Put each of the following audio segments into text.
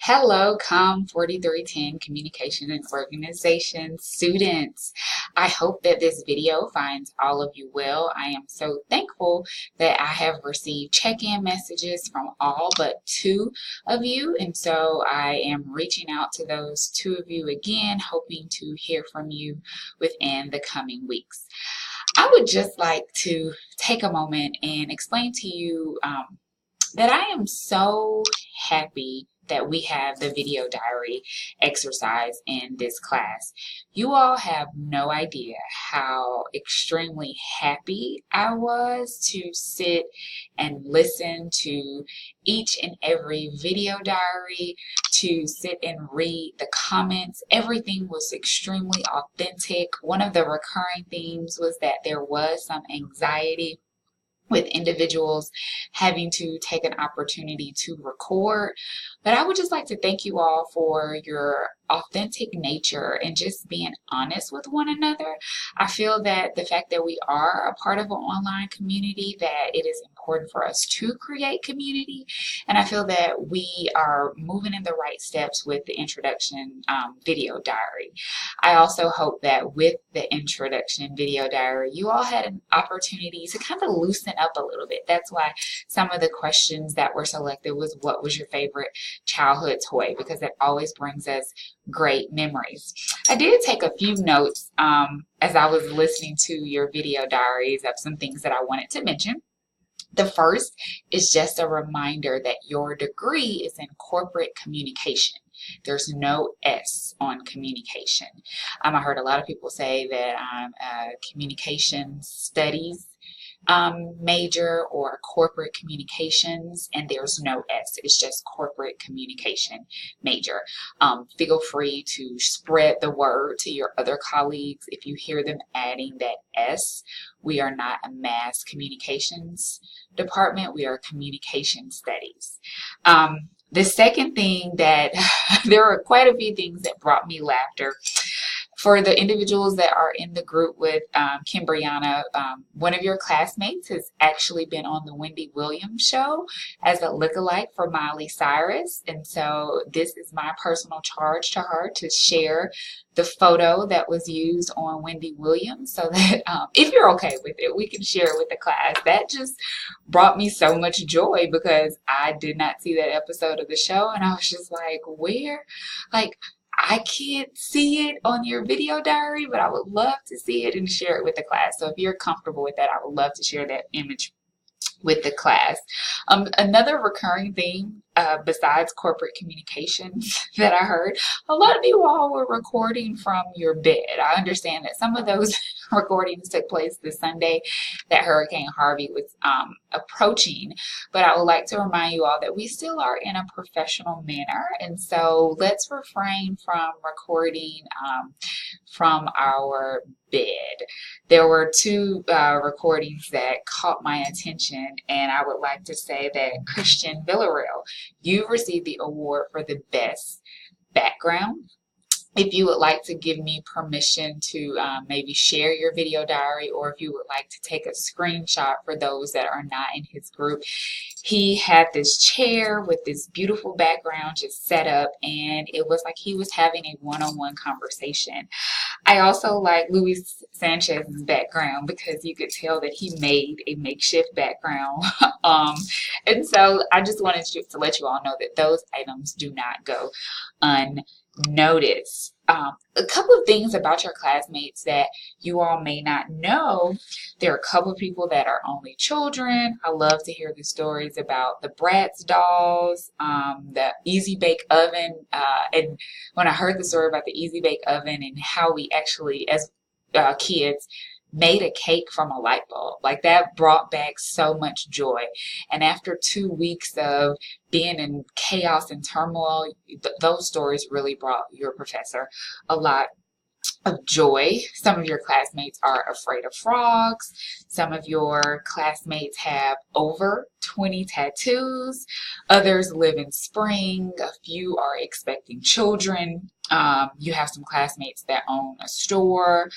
Hello, COM 4310 Communication and Organization students. I hope that this video finds all of you well. I am so thankful that I have received check-in messages from all but two of you, and so I am reaching out to those two of you again, hoping to hear from you within the coming weeks. I would just like to take a moment and explain to you that I am so happy that we have the video diary exercise in this class. You all have no idea how extremely happy I was to sit and listen to each and every video diary, to sit and read the comments. Everything was extremely authentic. One of the recurring themes was that there was some anxiety with individuals having to take an opportunity to record. But I would just like to thank you all for your authentic nature and just being honest with one another. I feel that the fact that we are a part of an online community, that it is important for us to create community. And I feel that we are moving in the right steps with the introduction video diary. I also hope that with the introduction video diary, you all had an opportunity to kind of loosen up a little bit. That's why some of the questions that were selected was, what was your favorite childhood toy? Because that always brings us great memories. I did take a few notes as I was listening to your video diaries of some things that I wanted to mention. The first is just a reminder that your degree is in corporate communication. There's no S on communication. I heard a lot of people say that I'm a communication studies major or corporate communications, and there's no S. It's just corporate communication major. Feel free to spread the word to your other colleagues if you hear them adding that S. We are not a mass communications department. We are communication studies. The second thing that there are quite a few things that brought me laughter. For the individuals that are in the group with Kim Brianna, one of your classmates has actually been on the Wendy Williams show as a lookalike for Miley Cyrus. And so this is my personal charge to her to share the photo that was used on Wendy Williams, so that if you're okay with it, we can share it with the class. That just brought me so much joy because I did not see that episode of the show, and I was just like, where? Like, I can't see it on your video diary, but I would love to see it and share it with the class. So if you're comfortable with that, I would love to share that image with the class. Another recurring theme besides corporate communications that I heard, a lot of you all were recording from your bed. I understand that some of those recordings took place this Sunday that Hurricane Harvey was approaching, but I would like to remind you all that we still are in a professional manner, and so let's refrain from recording from our bed. There were two recordings that caught my attention, and I would like to say that Christian Villarreal, you received the award for the best background. If you would like to give me permission to maybe share your video diary, or if you would like to take a screenshot for those that are not in his group, he had this chair with this beautiful background just set up, and it was like he was having a one-on-one conversation. I also like Luis Sanchez's background because you could tell that he made a makeshift background. And so I just wanted to let you all know that those items do not go unnoticed. A couple of things about your classmates that you all may not know. There are a couple of people that are only children. I love to hear the stories about the Bratz dolls, the Easy Bake Oven, and when I heard the story about the Easy Bake Oven and how we actually, as kids, made a cake from a light bulb, like that brought back so much joy. And after 2 weeks of being in chaos and turmoil, those stories really brought your professor a lot of joy. Some of your classmates are afraid of frogs. Some of your classmates have over 20 tattoos. Others live in spring. A few are expecting children. You have some classmates that own a store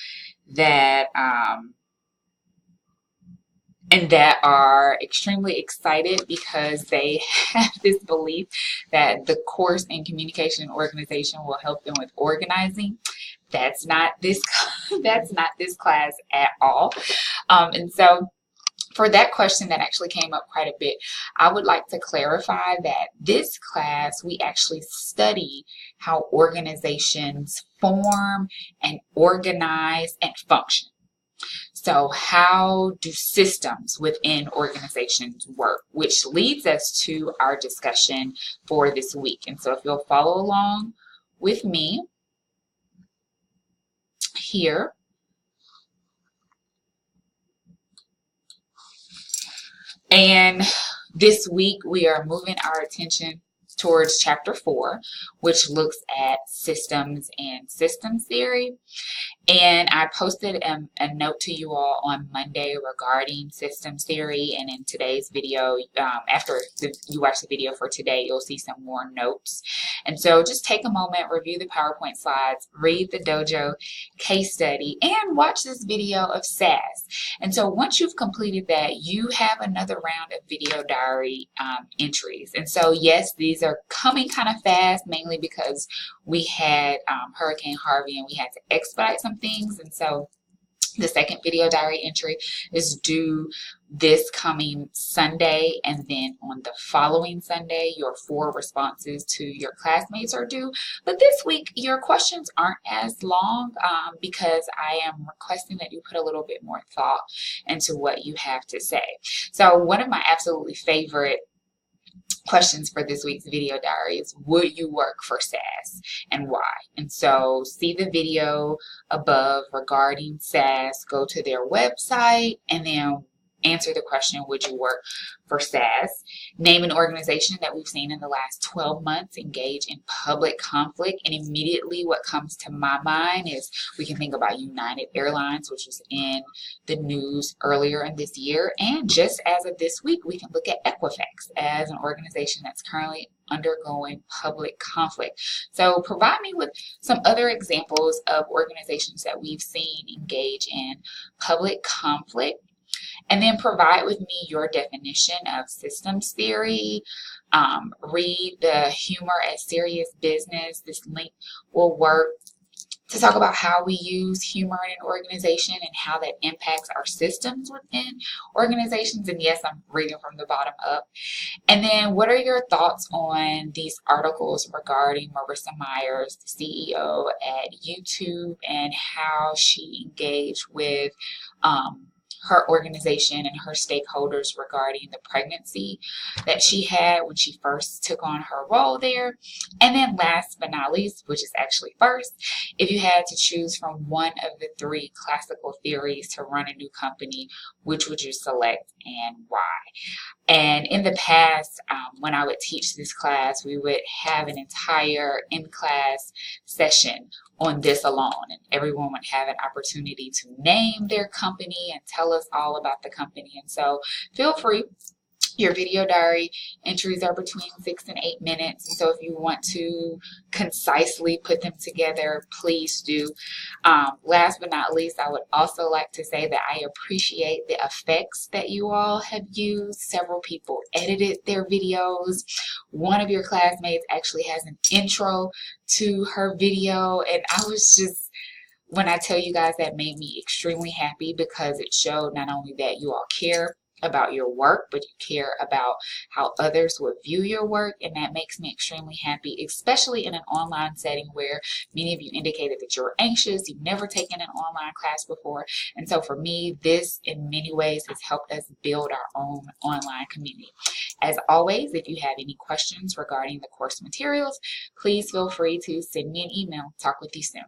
that and that are extremely excited because they have this belief that the course in communication and organization will help them with organizing. That's not this that's not this class at all. And so for that question that actually came up quite a bit, I would like to clarify that this class, we actually study how organizations form and organize and function. So how do systems within organizations work? Which leads us to our discussion for this week. And so if you'll follow along with me here. And this week we are moving our attention towards chapter 4, which looks at systems and systems theory. And I posted a note to you all on Monday regarding systems theory. And in today's video, after you watch the video for today, you'll see some more notes. And so just take a moment, review the PowerPoint slides, read the Dojo case study, and watch this video of SAS. And so once you've completed that, you have another round of video diary entries. And so yes, these are coming kind of fast, mainly because we had Hurricane Harvey and we had to expedite some things. And so the second video diary entry is due this coming Sunday, and then on the following Sunday, your 4 responses to your classmates are due. But this week, your questions aren't as long because I am requesting that you put a little bit more thought into what you have to say. So one of my absolutely favorite questions for this week's video diary is, would you work for SAS and why? And so see the video above regarding SAS, go to their website, and then answer the question, would you work for SAS? Name an organization that we've seen in the last 12 months engage in public conflict. And immediately what comes to my mind is we can think about United Airlines, which was in the news earlier in this year. And just as of this week, we can look at Equifax as an organization that's currently undergoing public conflict. So provide me with some other examples of organizations that we've seen engage in public conflict. And then provide with me your definition of systems theory. Read the Humor as Serious Business. This link will work to talk about how we use humor in an organization and how that impacts our systems within organizations. And yes, I'm reading from the bottom up. And then what are your thoughts on these articles regarding Marissa Myers, the CEO at YouTube, and how she engaged with her organization and her stakeholders regarding the pregnancy that she had when she first took on her role there? And then last but not least, which is actually first, if you had to choose from one of the 3 classical theories to run a new company, which would you select and why? And in the past, when I would teach this class, we would have an entire in-class session on this alone, and everyone would have an opportunity to name their company and tell us all about the company. And so feel free. Your video diary entries are between 6 and 8 minutes, and so if you want to concisely put them together, please do. Last but not least, I would also like to say that I appreciate the effects that you all have used. Several people edited their videos. One of your classmates actually has an intro to her video, and I was just, when I tell you guys, that made me extremely happy because it showed not only that you all care about your work, but you care about how others would view your work, and that makes me extremely happy, especially in an online setting where many of you indicated that you're anxious, you've never taken an online class before. And so for me, this in many ways has helped us build our own online community. As always, if you have any questions regarding the course materials, please feel free to send me an email. Talk with you soon.